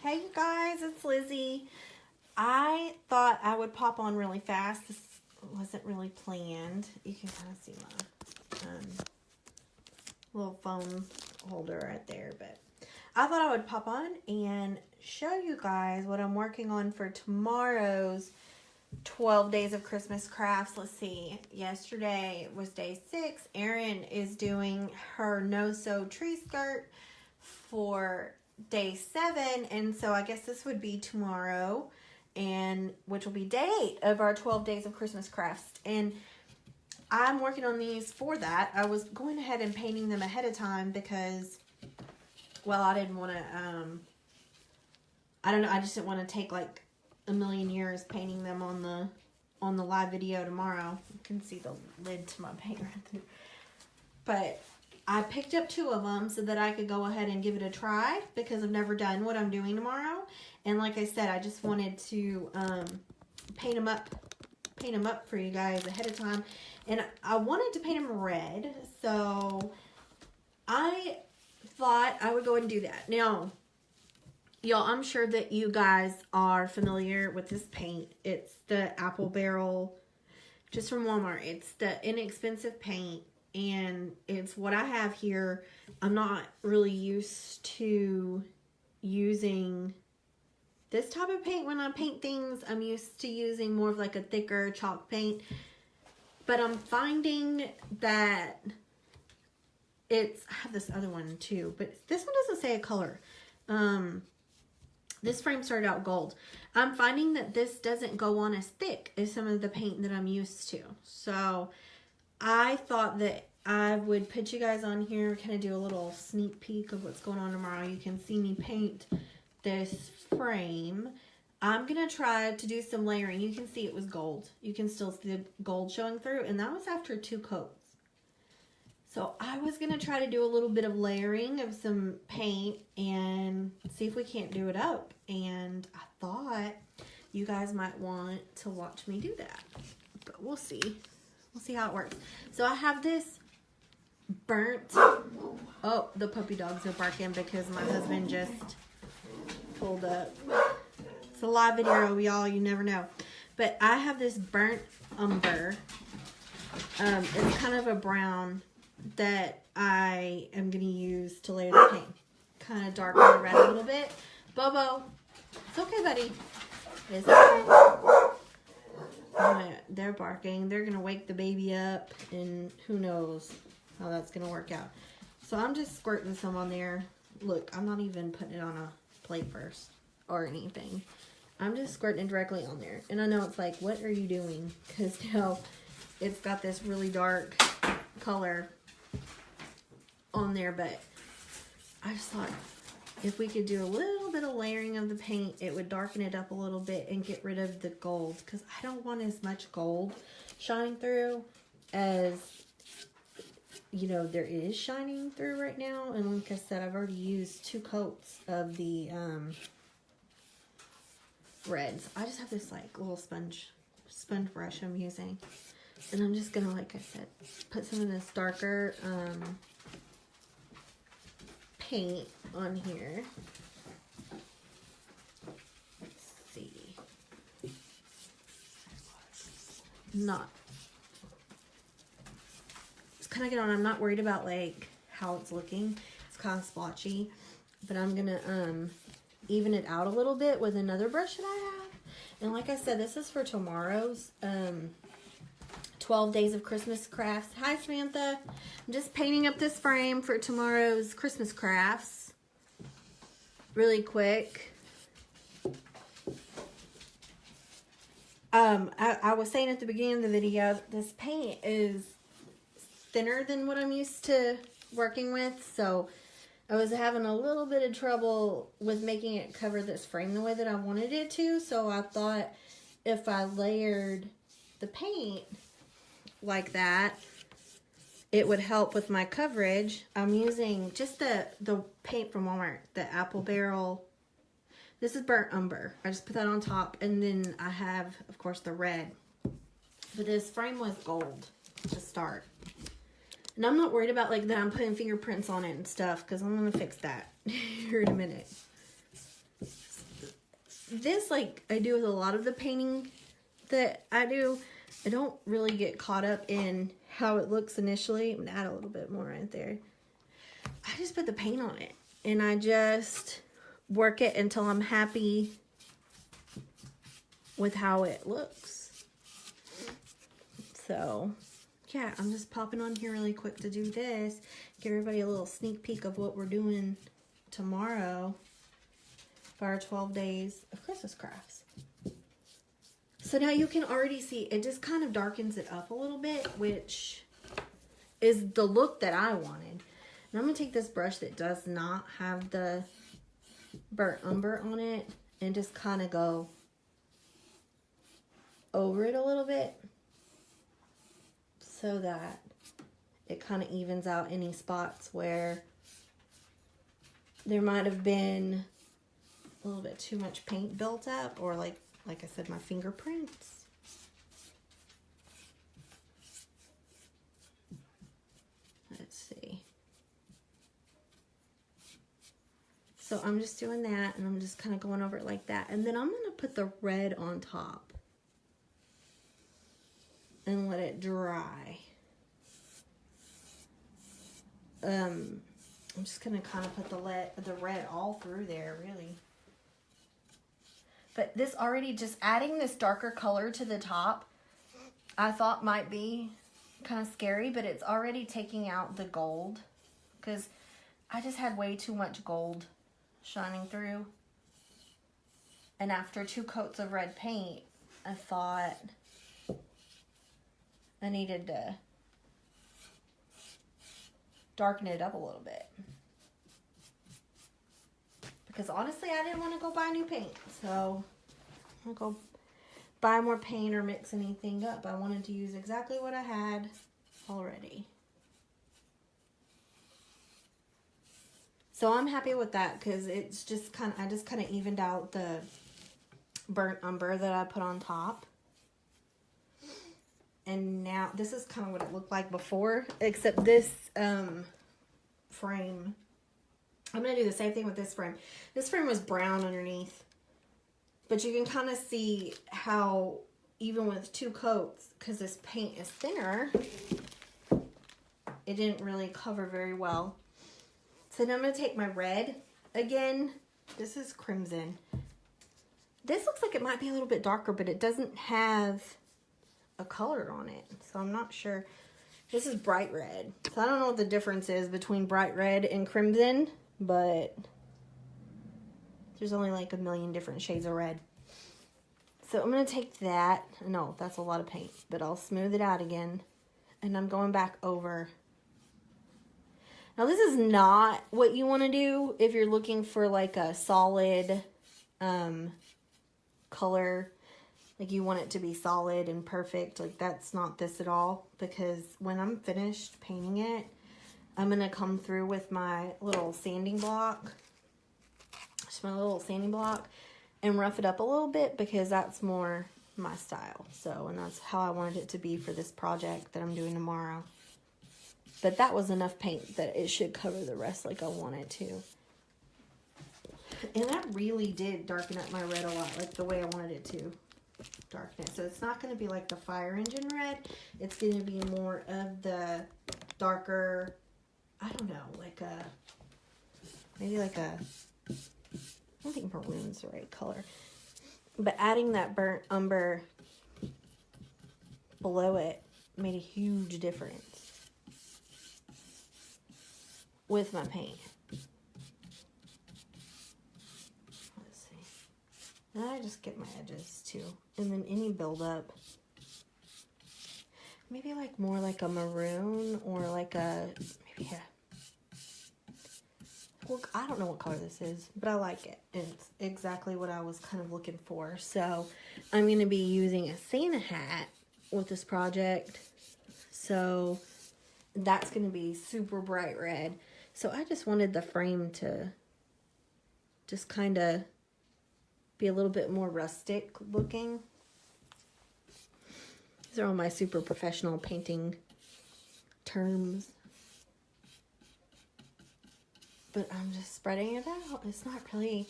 Hey you guys, it's Lizzie. I thought I would pop on really fast. This wasn't really planned. You can kind of see my little phone holder right there, but I thought I would pop on and show you guys what I'm working on for tomorrow's 12 days of Christmas crafts. Let's see. Yesterday was day 6. Erin is doing her no-sew tree skirt for day 7, and so I guess this would be tomorrow, and which will be day 8 of our 12 days of Christmas crafts. And I'm working on these for that. I was going ahead and painting them ahead of time because, well, I didn't want to, I don't know, I just didn't want to take like a million years painting them on the live video tomorrow. You can see the lid to my paint right there. But I picked up 2 of them so that I could go ahead and give it a try because I've never done what I'm doing tomorrow. And like I said, I just wanted to paint them up for you guys ahead of time. And I wanted to paint them red, so I thought I would go ahead and do that. Now, y'all, I'm sure that you guys are familiar with this paint. It's the Apple Barrel, just from Walmart. It's the inexpensive paint, and it's what I have here. I'm not really used to using this type of paint when I paint things. I'm used to using more of like a thicker chalk paint. But I'm finding that I have this other one too, but this one doesn't say a color. This frame started out gold. I'm finding that this doesn't go on as thick as some of the paint that I'm used to. So I thought that I would put you guys on here, kind of do a little sneak peek of what's going on tomorrow. You can see me paint this frame. I'm going to try to do some layering. You can see it was gold. You can still see the gold showing through, and that was after 2 coats. So I was going to try to do a little bit of layering of some paint and see if we can't do it up. And I thought you guys might want to watch me do that. But we'll see. We'll see how it works. So I have this burnt... Oh, the puppy dogs are barking because my husband just pulled up. It's a live video, y'all. You never know. But I have this burnt umber. It's kind of a brown that I am going to use to layer the paint. Kind of darken the red a little bit. Bobo, it's okay, buddy. It's okay. They're barking. They're going to wake the baby up, and who knows how that's going to work out. So I'm just squirting some on there. Look, I'm not even putting it on a plate first or anything. I'm just squirting it directly on there. And I know it's like, what are you doing? Because now it's got this really dark color on there, but I just thought if we could do a little bit of layering of the paint, it would darken it up a little bit and get rid of the gold, because I don't want as much gold shining through as, you know, there is shining through right now. And like I said, I've already used 2 coats of the reds. I just have this like little sponge brush I'm using, and I'm just gonna, like I said, put some of this darker paint on here. Let's see. It's kind of good on. I'm not worried about like how it's looking. It's kind of splotchy, but I'm gonna even it out a little bit with another brush that I have. And like I said, this is for tomorrow's 12 days of Christmas crafts. Hi, Samantha. I'm just painting up this frame for tomorrow's Christmas crafts really quick. I was saying at the beginning of the video, this paint is thinner than what I'm used to working with, so I was having a little bit of trouble with making it cover this frame the way that I wanted it to. So I thought if I layered the paint like that, it would help with my coverage. I'm using just the paint from Walmart, the Apple Barrel. This is burnt umber. I just put that on top, and then I have, of course, the red. But this frame was gold to start. And I'm not worried about like that I'm putting fingerprints on it and stuff, because I'm going to fix that here in a minute. this, like I do with a lot of the painting that I do, I don't really get caught up in how it looks initially. I'm gonna add a little bit more right there. I just put the paint on it and I just work it until I'm happy with how it looks. So yeah, I'm just popping on here really quick to do this. Give everybody a little sneak peek of what we're doing tomorrow for our 12 days of Christmas crafts. So now you can already see it just kind of darkens it up a little bit, which is the look that I wanted. And I'm going to take this brush that does not have the burnt umber on it and just kind of go over it a little bit so that it kind of evens out any spots where there might have been a little bit too much paint built up, or like I said, my fingerprints. Let's see. So I'm just doing that, and I'm just kind of going over it like that. And then I'm going to put the red on top and let it dry. I'm just going to kind of put the red all through there, really. But this already, just adding this darker color to the top, I thought might be kind of scary, but it's already taking out the gold, because I just had way too much gold shining through. And after 2 coats of red paint, I thought I needed to darken it up a little bit. Because honestly, I didn't want to go buy new paint. So I'm going to go buy more paint or mix anything up. I wanted to use exactly what I had already. So I'm happy with that, because it's just I just kind of evened out the burnt umber that I put on top. And now this is kind of what it looked like before, except this frame. I'm going to do the same thing with this frame. This frame was brown underneath, but you can kind of see how even with 2 coats, because this paint is thinner, it didn't really cover very well. So now I'm going to take my red again. This is crimson. This looks like it might be a little bit darker, but it doesn't have a color on it, so I'm not sure. This is bright red, so I don't know what the difference is between bright red and crimson, but there's only like a million different shades of red. So I'm going to take that. No, that's a lot of paint, but I'll smooth it out again, and I'm going back over. Now this is not what you want to do if you're looking for like a solid color. Like you want it to be solid and perfect. Like that's not this at all, because when I'm finished painting it, I'm going to come through with my little sanding block. Just my little sanding block, and rough it up a little bit, because that's more my style. So, and that's how I wanted it to be for this project that I'm doing tomorrow. But that was enough paint that it should cover the rest like I wanted to. And that really did darken up my red a lot, like the way I wanted it to darken it. So it's not going to be like the fire engine red. It's going to be more of the darker, I don't know, like a, maybe like a, I don't think maroon's the right color. But adding that burnt umber below it made a huge difference with my paint. Let's see. And I just get my edges too. And then any buildup, maybe like more like a maroon, or like a, maybe a, well, I don't know what color this is, but I like it. It's exactly what I was kind of looking for. So I'm going to be using a Santa hat with this project. So that's going to be super bright red. So I just wanted the frame to just kind of be a little bit more rustic looking. These are all my super professional painting terms. but I'm just spreading it out. It's not really,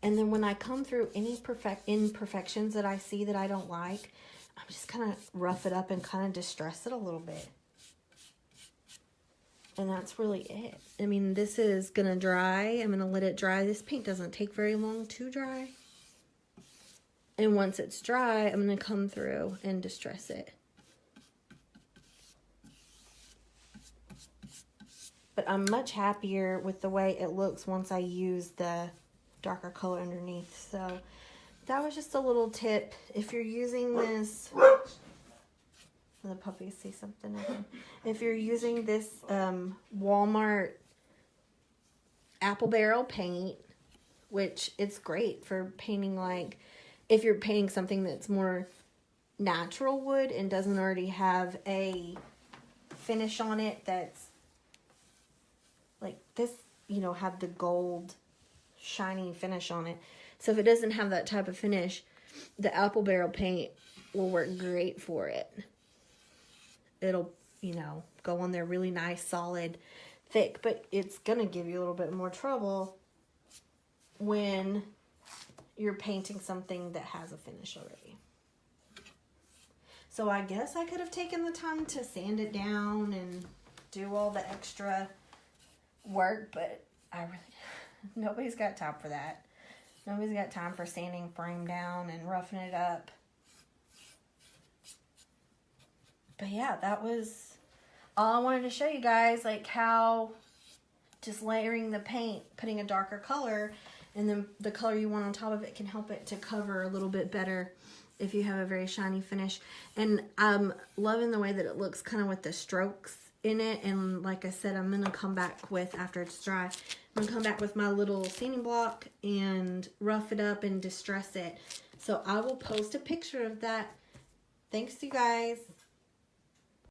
and then when I come through any imperfections that I see that I don't like, I'm just kind of rough it up and kind of distress it a little bit. And that's really it. I mean, this is going to dry. I'm going to let it dry. This paint doesn't take very long to dry. And once it's dry, I'm going to come through and distress it. But I'm much happier with the way it looks once I use the darker color underneath. So that was just a little tip. If you're using this, the puppies see something again. If you're using this Wal Mart Apple Barrel paint, which it's great for painting, like if you're painting something that's more natural wood and doesn't already have a finish on it that's like this, you know, have the gold shiny finish on it. So if it doesn't have that type of finish, the Apple Barrel paint will work great for it. It'll, you know, go on there really nice, solid, thick, but it's going to give you a little bit more trouble when you're painting something that has a finish already. So I guess I could have taken the time to sand it down and do all the extra work, but nobody's got time for that. Nobody's got time for sanding frame down and roughing it up. But yeah, that was all I wanted to show you guys, like how just layering the paint, putting a darker color, and then the color you want on top of it can help it to cover a little bit better if you have a very shiny finish. And I'm loving the way that it looks kind of with the strokes in it. And like I said, I'm going to come back with, after it's dry, I'm going to come back with my little sanding block and rough it up and distress it. So I will post a picture of that. Thanks, you guys.